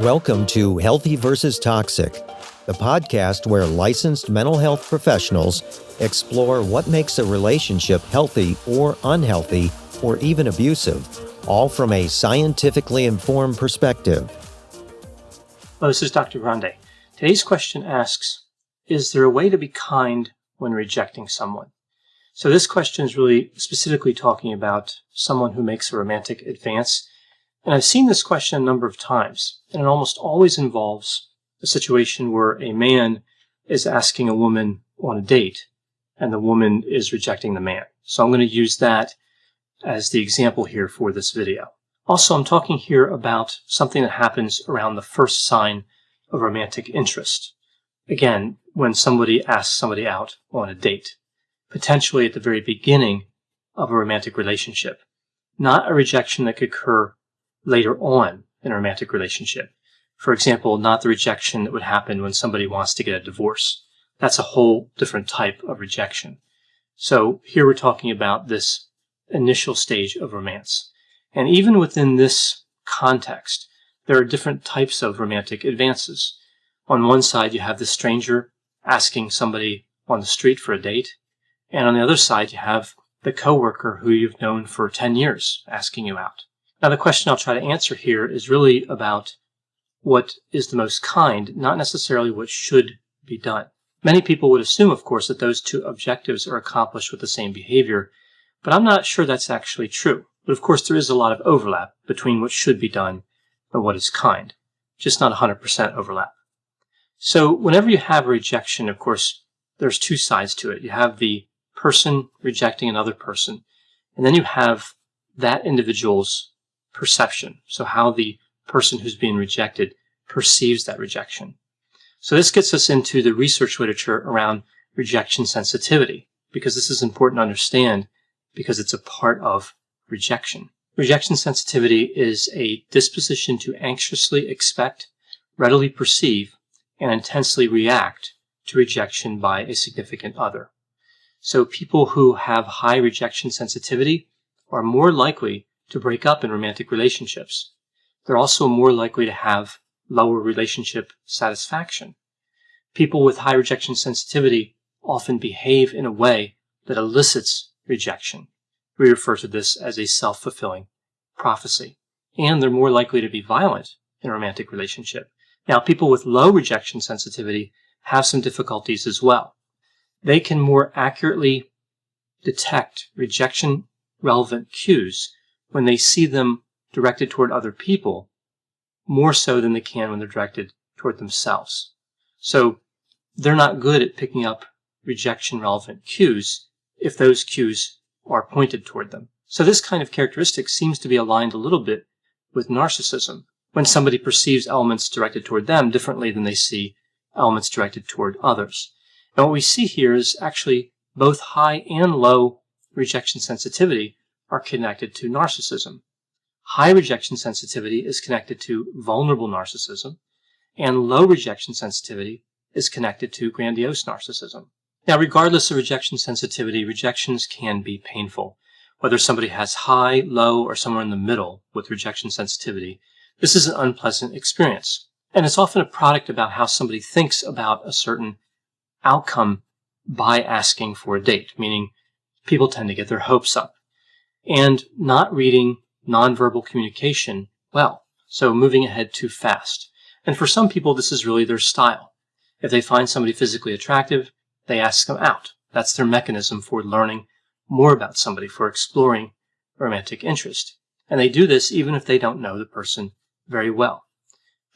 Welcome to Healthy versus Toxic, the podcast where licensed mental health professionals explore what makes a relationship healthy or unhealthy or even abusive, all from a scientifically informed perspective. Hello, this is Dr. Grande. Today's question asks, is there a way to be kind when rejecting someone? So this question is really specifically talking about someone who makes a romantic advance. And I've seen this question a number of times, and it almost always involves a situation where a man is asking a woman on a date, and the woman is rejecting the man. So I'm going to use that as the example here for this video. Also, I'm talking here about something that happens around the first sign of romantic interest. Again, when somebody asks somebody out on a date, potentially at the very beginning of a romantic relationship, not a rejection that could occur later on in a romantic relationship. For example, not the rejection that would happen when somebody wants to get a divorce. That's a whole different type of rejection. So here we're talking about this initial stage of romance. And even within this context, there are different types of romantic advances. On one side, you have the stranger asking somebody on the street for a date. And on the other side, you have the coworker who you've known for 10 years asking you out. Now, the question I'll try to answer here is really about what is the most kind, not necessarily what should be done. Many people would assume, of course, that those two objectives are accomplished with the same behavior, but I'm not sure that's actually true. But of course, there is a lot of overlap between what should be done and what is kind, just not 100% overlap. So whenever you have a rejection, of course, there's two sides to it. You have the person rejecting another person, and then you have that individual's perception, so how the person who's being rejected perceives that rejection. So this gets us into the research literature around rejection sensitivity, because this is important to understand because it's a part of rejection. Rejection sensitivity is a disposition to anxiously expect, readily perceive, and intensely react to rejection by a significant other. So people who have high rejection sensitivity are more likely to break up in romantic relationships. They're also more likely to have lower relationship satisfaction. People with high rejection sensitivity often behave in a way that elicits rejection. We refer to this as a self-fulfilling prophecy. And they're more likely to be violent in a romantic relationship. Now, people with low rejection sensitivity have some difficulties as well. They can more accurately detect rejection-relevant cues when they see them directed toward other people, more so than they can when they're directed toward themselves. So they're not good at picking up rejection-relevant cues if those cues are pointed toward them. So this kind of characteristic seems to be aligned a little bit with narcissism, when somebody perceives elements directed toward them differently than they see elements directed toward others. And what we see here is actually both high and low rejection sensitivity are connected to narcissism. High rejection sensitivity is connected to vulnerable narcissism, and low rejection sensitivity is connected to grandiose narcissism. Now, regardless of rejection sensitivity, rejections can be painful. Whether somebody has high, low, or somewhere in the middle with rejection sensitivity, this is an unpleasant experience. And it's often a product about how somebody thinks about a certain outcome by asking for a date, meaning people tend to get their hopes up and not reading nonverbal communication well, so moving ahead too fast. And for some people, this is really their style. If they find somebody physically attractive, they ask them out. That's their mechanism for learning more about somebody, for exploring romantic interest. And they do this even if they don't know the person very well.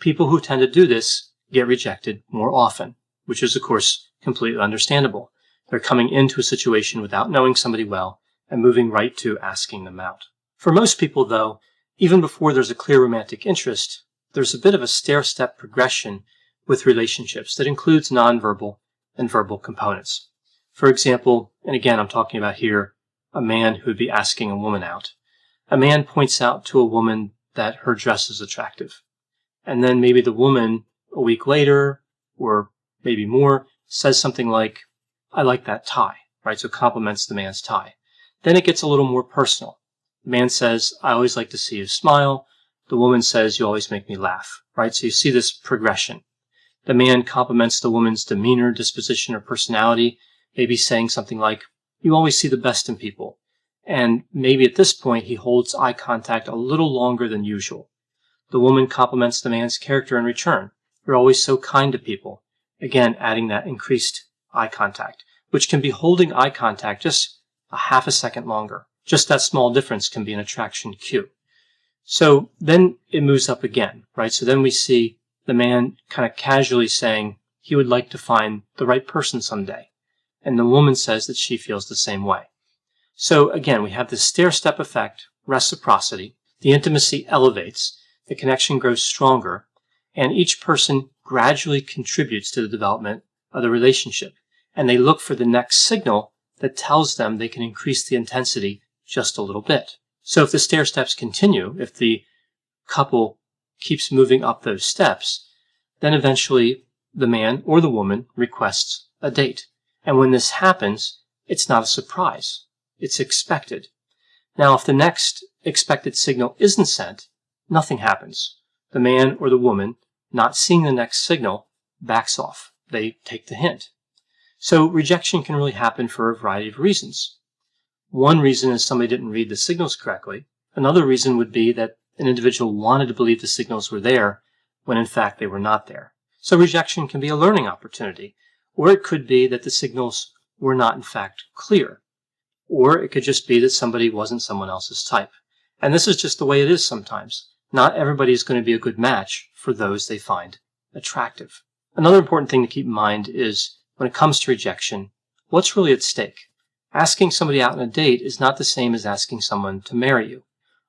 People who tend to do this get rejected more often, which is, of course, completely understandable. They're coming into a situation without knowing somebody well and moving right to asking them out. For most people, though, even before there's a clear romantic interest, there's a bit of a stair-step progression with relationships that includes nonverbal and verbal components. For example, and again, I'm talking about here a man who would be asking a woman out. A man points out to a woman that her dress is attractive. And then maybe the woman, a week later, or maybe more, says something like, "I like that tie," right? So compliments the man's tie. Then it gets a little more personal. The man says, "I always like to see you smile. the woman says, "You always make me laugh," right? So you see this progression. The man compliments the woman's demeanor, disposition, or personality, maybe saying something like, "You always see the best in people." And maybe at this point, he holds eye contact a little longer than usual. The woman compliments the man's character in return. "You're always so kind to people." Again, adding that increased eye contact, which can be holding eye contact just a half a second longer. Just that small difference can be an attraction cue. So then it moves up again, right? So then we see the man kind of casually saying he would like to find the right person someday. And the woman says that she feels the same way. So again, we have this stair-step effect, reciprocity. The intimacy elevates, the connection grows stronger, and each person gradually contributes to the development of the relationship. And they look for the next signal that tells them they can increase the intensity just a little bit. So if the stair steps continue, if the couple keeps moving up those steps, then eventually the man or the woman requests a date. And when this happens, it's not a surprise. It's expected. Now, if the next expected signal isn't sent, nothing happens. The man or the woman, not seeing the next signal, backs off. They take the hint. So rejection can really happen for a variety of reasons. One reason is somebody didn't read the signals correctly. Another reason would be that an individual wanted to believe the signals were there when in fact they were not there. So rejection can be a learning opportunity, or it could be that the signals were not in fact clear, or it could just be that somebody wasn't someone else's type. And this is just the way it is sometimes. Not everybody is going to be a good match for those they find attractive. Another important thing to keep in mind is when it comes to rejection, what's really at stake? Asking somebody out on a date is not the same as asking someone to marry you.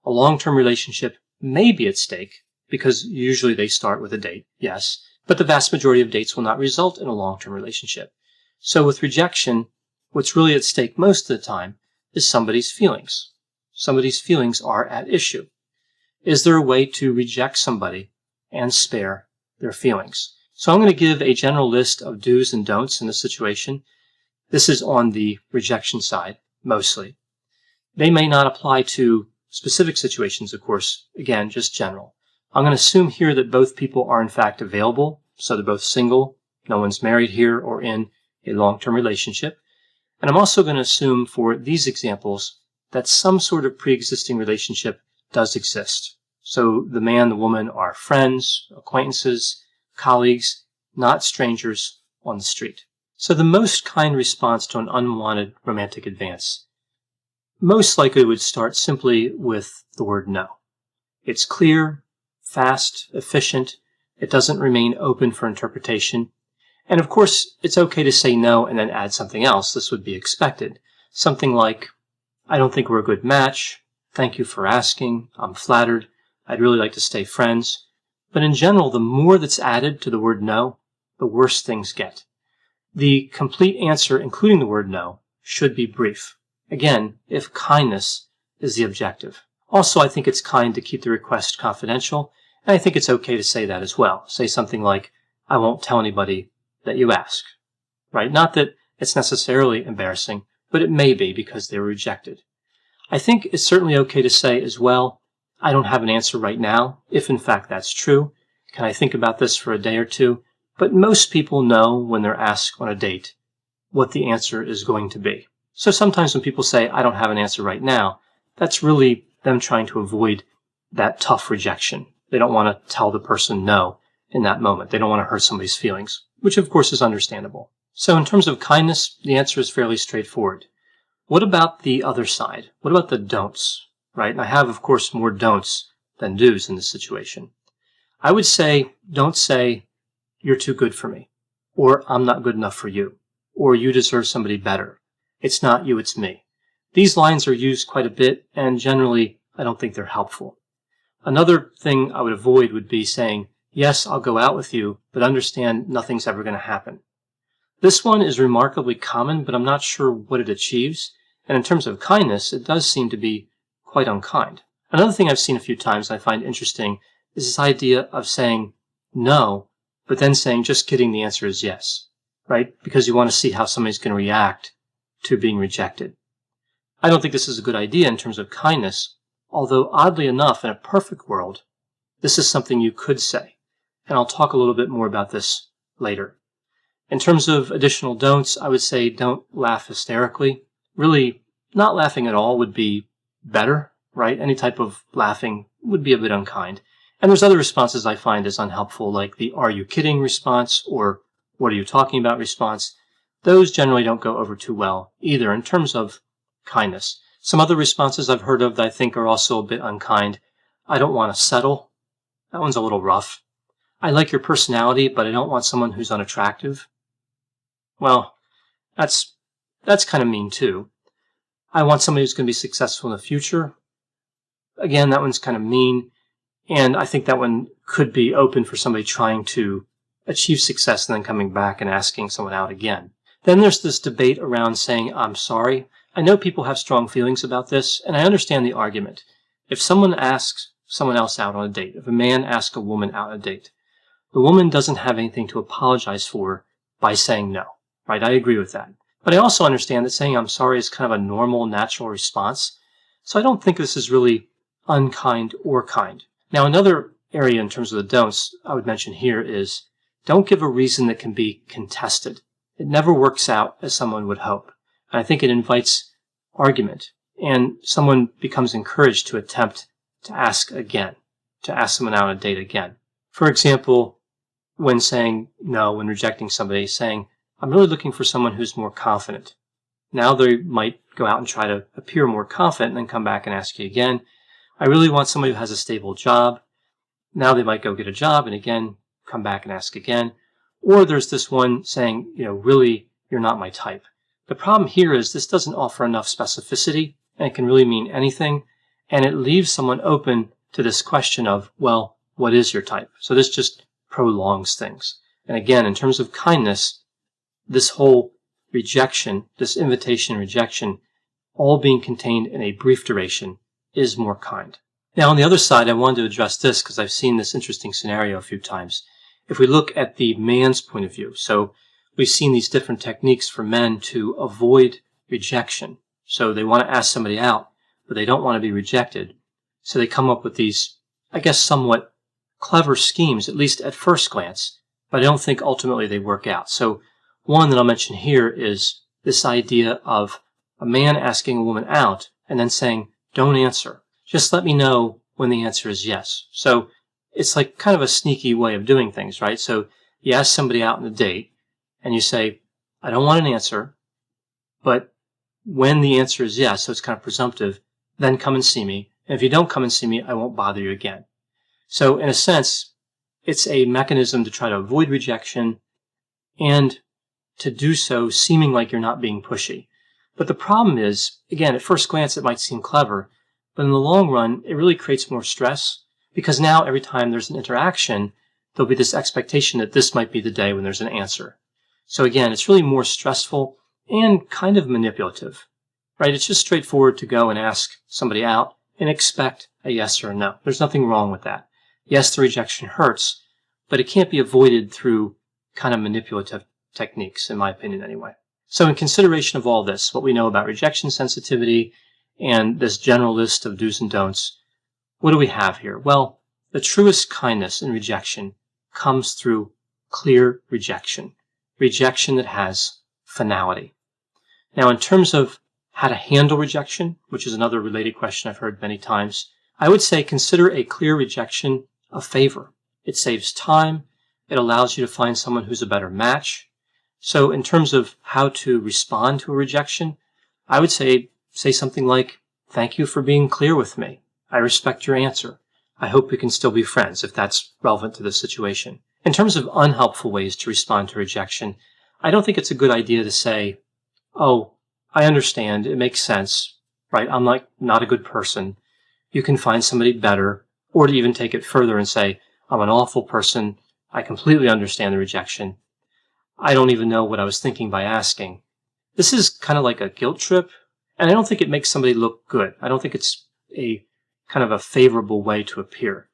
A long-term relationship may be at stake because usually they start with a date, yes, but the vast majority of dates will not result in a long-term relationship. So with rejection, what's really at stake most of the time is somebody's feelings. Somebody's feelings are at issue. Is there a way to reject somebody and spare their feelings? So I'm going to give a general list of do's and don'ts in this situation. This is on the rejection side, mostly. They may not apply to specific situations, of course, again, just general. I'm going to assume here that both people are in fact available, so they're both single, no one's married here or in a long-term relationship. And I'm also going to assume for these examples that some sort of pre-existing relationship does exist. So the man, the woman are friends, acquaintances, colleagues, not strangers on the street. So the most kind response to an unwanted romantic advance most likely would start simply with the word no. It's clear, fast, efficient. It doesn't remain open for interpretation. And of course, it's okay to say no and then add something else. This would be expected. Something like, "I don't think we're a good match. Thank you for asking. I'm flattered. I'd really like to stay friends." But in general, the more that's added to the word no, the worse things get. The complete answer, including the word no, should be brief. Again, if kindness is the objective. Also, I think it's kind to keep the request confidential, and I think it's okay to say that as well. Say something like, "I won't tell anybody that you ask." Right? Not that it's necessarily embarrassing, but it may be because they were rejected. I think it's certainly okay to say as well, "I don't have an answer right now," if in fact that's true. Can I think about this for a day or two? But most people know when they're asked on a date what the answer is going to be. So sometimes when people say, "I don't have an answer right now," that's really them trying to avoid that tough rejection. They don't want to tell the person no in that moment. They don't want to hurt somebody's feelings, which of course is understandable. So in terms of kindness, the answer is fairly straightforward. What about the other side? What about the don'ts, right? And I have, of course, more don'ts than do's in this situation. I would say, don't say, "You're too good for me," or "I'm not good enough for you," or "You deserve somebody better." "It's not you, it's me." These lines are used quite a bit, and generally, I don't think they're helpful. Another thing I would avoid would be saying, "Yes, I'll go out with you, but understand nothing's ever going to happen." This one is remarkably common, but I'm not sure what it achieves. And in terms of kindness, it does seem to be quite unkind. Another thing I've seen a few times I find interesting is this idea of saying no, but then saying, "Just kidding, the answer is yes," right? Because you want to see how somebody's going to react to being rejected. I don't think this is a good idea in terms of kindness, although oddly enough, in a perfect world, this is something you could say. And I'll talk a little bit more about this later. In terms of additional don'ts, I would say don't laugh hysterically. Really, not laughing at all would be better, right? Any type of laughing would be a bit unkind. And there's other responses I find as unhelpful, like the "are you kidding" response or "what are you talking about" response. Those generally don't go over too well either in terms of kindness. Some other responses I've heard of that I think are also a bit unkind. "I don't want to settle." That one's a little rough. "I like your personality, but I don't want someone who's unattractive." Well, that's kind of mean too. "I want somebody who's going to be successful in the future." Again, that one's kind of mean. And I think that one could be open for somebody trying to achieve success and then coming back and asking someone out again. Then there's this debate around saying, "I'm sorry." I know people have strong feelings about this, and I understand the argument. If someone asks someone else out on a date, if a man asks a woman out on a date, the woman doesn't have anything to apologize for by saying no, right? I agree with that. But I also understand that saying "I'm sorry" is kind of a normal, natural response. So I don't think this is really unkind or kind. Now, another area in terms of the don'ts I would mention here is don't give a reason that can be contested. It never works out as someone would hope. And I think it invites argument, and someone becomes encouraged to attempt to ask again, to ask someone out on a date again. For example, when saying no, when rejecting somebody, saying, "I'm really looking for someone who's more confident." Now they might go out and try to appear more confident and then come back and ask you again. "I really want somebody who has a stable job." Now they might go get a job and again come back and ask again. Or there's this one saying, "Really, you're not my type." The problem here is this doesn't offer enough specificity, and it can really mean anything, and it leaves someone open to this question of, well, what is your type? So this just prolongs things. And again, in terms of kindness, this whole rejection, this invitation and rejection, all being contained in a brief duration, is more kind. Now, on the other side, I wanted to address this because I've seen this interesting scenario a few times. If we look at the man's point of view, so we've seen these different techniques for men to avoid rejection. So they want to ask somebody out, but they don't want to be rejected. So they come up with these, I guess, somewhat clever schemes, at least at first glance, but I don't think ultimately they work out. So one that I'll mention here is this idea of a man asking a woman out and then saying, "Don't answer. Just let me know when the answer is yes." So it's like kind of a sneaky way of doing things, right? So you ask somebody out on a date and you say, "I don't want an answer, but when the answer is yes," so it's kind of presumptive, "then come and see me. And if you don't come and see me, I won't bother you again." So in a sense, it's a mechanism to try to avoid rejection and to do so seeming like you're not being pushy. But the problem is, again, at first glance, it might seem clever, but in the long run, it really creates more stress because now every time there's an interaction, there'll be this expectation that this might be the day when there's an answer. So again, it's really more stressful and kind of manipulative, right? It's just straightforward to go and ask somebody out and expect a yes or a no. There's nothing wrong with that. Yes, the rejection hurts, but it can't be avoided through kind of manipulative techniques, in my opinion anyway. So in consideration of all this, what we know about rejection sensitivity and this general list of do's and don'ts, what do we have here? Well, the truest kindness in rejection comes through clear rejection, rejection that has finality. Now, in terms of how to handle rejection, which is another related question I've heard many times, I would say consider a clear rejection a favor. It saves time. It allows you to find someone who's a better match. So in terms of how to respond to a rejection, I would say something like, "Thank you for being clear with me. I respect your answer. I hope we can still be friends," if that's relevant to the situation. In terms of unhelpful ways to respond to rejection, I don't think it's a good idea to say, "Oh, I understand. It makes sense, right? I'm not a good person. You can find somebody better," or to even take it further and say, "I'm an awful person. I completely understand the rejection. I don't even know what I was thinking by asking." This is kind of like a guilt trip, and I don't think it makes somebody look good. I don't think it's a kind of a favorable way to appear.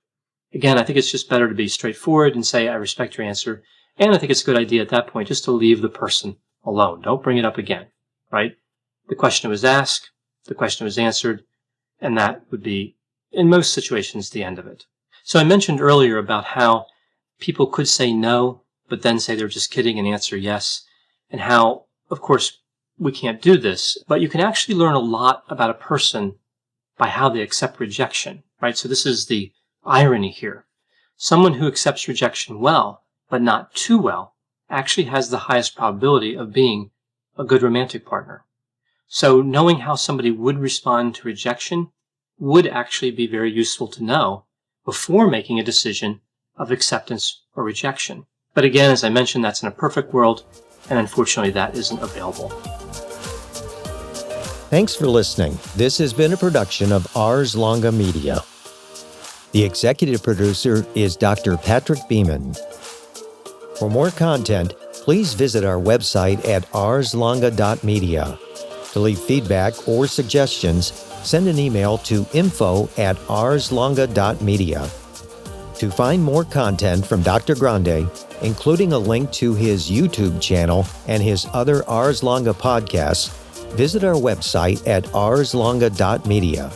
Again, I think it's just better to be straightforward and say, "I respect your answer." And I think it's a good idea at that point just to leave the person alone. Don't bring it up again, right? The question was asked, the question was answered, and that would be, in most situations, the end of it. So I mentioned earlier about how people could say no, but then say they're just kidding and answer yes, and how, of course, we can't do this, but you can actually learn a lot about a person by how they accept rejection, right? So this is the irony here. Someone who accepts rejection well, but not too well, actually has the highest probability of being a good romantic partner. So knowing how somebody would respond to rejection would actually be very useful to know before making a decision of acceptance or rejection. But again, as I mentioned, that's in a perfect world, and unfortunately that isn't available. Thanks for listening. This has been a production of Ars Longa Media. The executive producer is Dr. Patrick Beeman. For more content, please visit our website at arslonga.media. To leave feedback or suggestions, send an email to info@arslonga.media. To find more content from Dr. Grande, including a link to his YouTube channel and his other Ars Longa podcasts, visit our website at arslonga.media.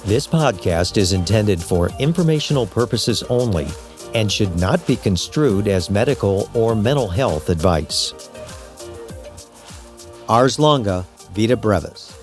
This podcast is intended for informational purposes only and should not be construed as medical or mental health advice. Ars Longa, Vita Brevis.